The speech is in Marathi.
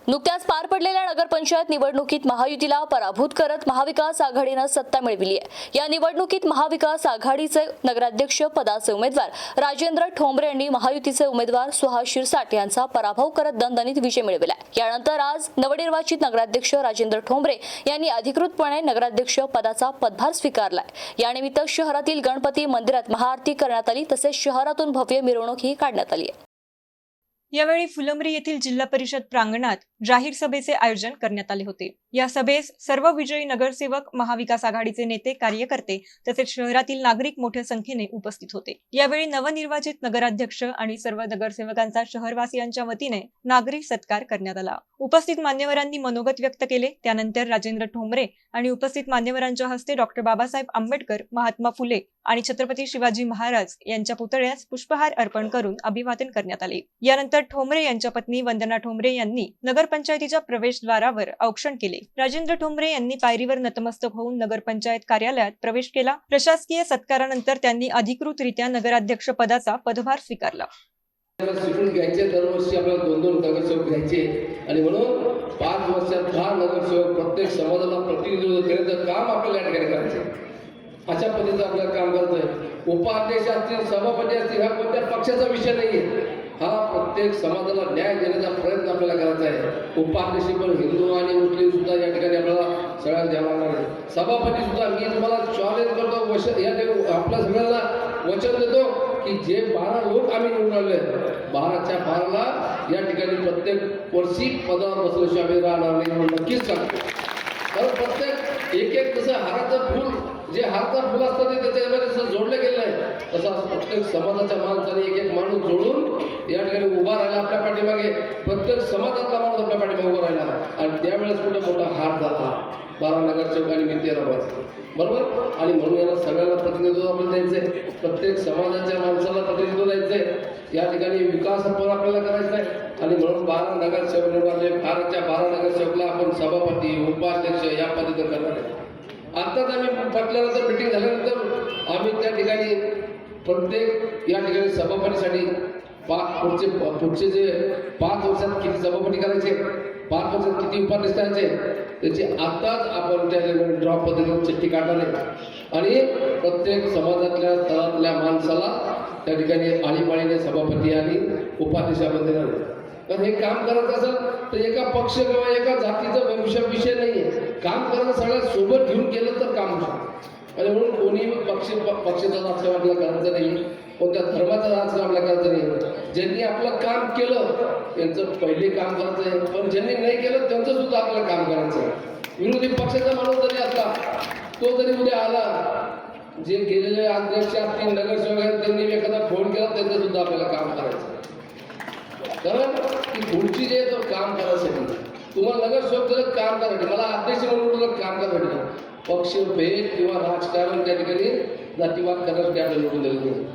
नुकत्याच पार पडलेल्या नगरपंचायत निवडणुकीत महायुतीला पराभूत करत महाविकास आघाडीनं सत्ता मिळविली आहे। या निवडणुकीत महाविकास आघाडीचे नगराध्यक्ष पदाचे उमेदवार राजेंद्र ठोंबरे यांनी महायुतीचे उमेदवार सुहास शिरसाट यांचा पराभव करत दणदणीत विजय मिळविला। यानंतर आज नवनिर्वाचित नगराध्यक्ष राजेंद्र ठोंबरे यांनी अधिकृतपणे नगराध्यक्ष पदाचा पदभार स्वीकारलाय। यानिमित्त शहरातील गणपती मंदिरात महाआरती करण्यात आली, तसेच शहरातून भव्य मिरवणूकही काढण्यात आली आहे। यावेळी फुलंब्री येथील जिल्हा परिषद प्रांगणात जाहीर सभेचे आयोजन करण्यात आले होते। या सभेस सर्व विजयी नगरसेवक, महाविकास आघाडीचे नेते, कार्यकर्ते तसेच शहरातील नागरिक मोठ्या संख्येने उपस्थित होते। यावेळी नवनिर्वाचित नगराध्यक्ष आणि सर्व नगरसेवकांचा शहरवासियांच्या वतीने नागरिक सत्कार करण्यात आला। उपस्थित मान्यवरांनी मनोगत व्यक्त केले। त्यानंतर राजेंद्र ठोंबरे आणि उपस्थित मान्यवरांच्या हस्ते डॉक्टर बाबासाहेब आंबेडकर, महात्मा फुले आणि छत्रपती शिवाजी महाराज यांच्या पुतळ्यास पुष्पहार अर्पण करून अभिवादन करण्यात आले। यानंतर ठोंबरे यांच्या पत्नी वंदना ठोंबरे यांनी नगरपंचायतीच्या प्रवेशद्वारावर औक्षण केले। राजेंद्र ठोंबरे यांनी पायरीवर नतमस्तक होऊन नगरपंचायत कार्यालयात प्रवेश केला। प्रशासकीय सत्कारानंतर त्यांनी अधिकृतरित्या नगराध्यक्ष पदाचा पदभार स्वीकारला। शिकून घ्यायचे, दरवर्षी आपल्याला 2-2 नगरसेवक घ्यायचे आणि म्हणून 5 वर्षात 10 नगरसेवक प्रत्येक समाजाला प्रतिनिधित्व देण्याचं काम आपल्याला या ठिकाणी करायचं। अशा पद्धतीचं आपल्याला काम करायचं। उपाध्यक्ष असतील, सभापती असतील, हा कोणत्या पक्षाचा विषय नाहीये। हा प्रत्येक समाजाला न्याय देण्याचा प्रयत्न आपल्याला करायचा आहे। उपाध्यक्ष पण हिंदू आणि मुस्लिम सुद्धा या ठिकाणी आपल्याला सगळ्यांना द्यावं लागणार आहे। सभापती सुद्धा मी तुम्हाला चॅलेंज करतो, या आपल्या सगळ्यांना वचन देतो की जे 12 लोक आम्ही निवडून आले, 12च्या 12ला या ठिकाणी प्रत्येक वर्षी पदावर बसल्याशिवाय आम्ही राहणार नाही म्हणून नक्कीच सांगतो। कारण प्रत्येक एक जसं हाराचं फूल, जे हारचं फुल असतं ते त्याच्यामध्ये जसं जोडलं गेलं आहे, तसं प्रत्येक समाजाच्या माणसाने एक माणूस जोडून या ठिकाणी उभा राहिला आपल्या पाठीमागे। प्रत्येक समाजातला माणूस आपल्या पाठीमागे उभा राहिला आणि त्यावेळेस कुठे मोठा हार झाला 12 नगरसेवकांनी मी 13 वाजता, बरोबर। आणि म्हणून याला सगळ्यांना प्रतिनिधित्व आपण द्यायचंय, प्रत्येक समाजाच्या माणसाला प्रतिनिधित्व द्यायचंय। या ठिकाणी विकास पण आपल्याला करायचा आहे आणि म्हणून 12 नगरसेवक निवडले। 12च्या 12 नगरसेवकला आपण सभापती, उपाध्यक्ष या पद्धतीने करणार आहे। आत्ताच आम्ही पटल्यानंतर, मीटिंग झाल्यानंतर आम्ही त्या ठिकाणी प्रत्येक या ठिकाणी सभापतीसाठी पुढचे जे 5 वर्षात किती सभापती करायचे, 5 वर्षात किती उपाध्यक्ष करायचे, त्याची आत्ताच आपण त्या ड्रॉप पद्धतीने चिठ्ठी काढणार आहे आणि प्रत्येक समाजातल्या स्तरातल्या माणसाला त्या ठिकाणी आळीपाळीने सभापती आणि उपाध्यक्ष आपण देणार आहे। कारण हे काम करायचं असेल तर एका पक्ष किंवा एका जातीचा विषय नाही आहे। काम करणं सगळ्या सोबत घेऊन केलं तर काम होतं आणि म्हणून कोणी पक्षाचं राजकारण आपल्याला करायचं नाही, कोणत्या धर्माचं राजकारण आपल्याला करायचं नाही। ज्यांनी आपलं काम केलं त्यांचं पहिले काम करायचं आहे, पण ज्यांनी नाही केलं त्यांचं सुद्धा आपल्याला काम करायचं आहे। विरोधी पक्षाचा माणूस जरी असला, तो जरी उद्या आला, जे गेलेले अध्यक्ष असतील, नगरसेवक आहेत, त्यांनी एखादा फोन केला त्यांचं सुद्धा आपल्याला काम करायचं आहे। कारण की पुढची जे तो काम करायसाठी तुम्हाला नगरसेवक जर काम करायसाठी, मला अध्यक्ष म्हणून काम करायसाठी पक्षभेद किंवा राजकारण त्या ठिकाणी जातीवाद करण्यासाठी आपल्याला निवडून दिलं नाही।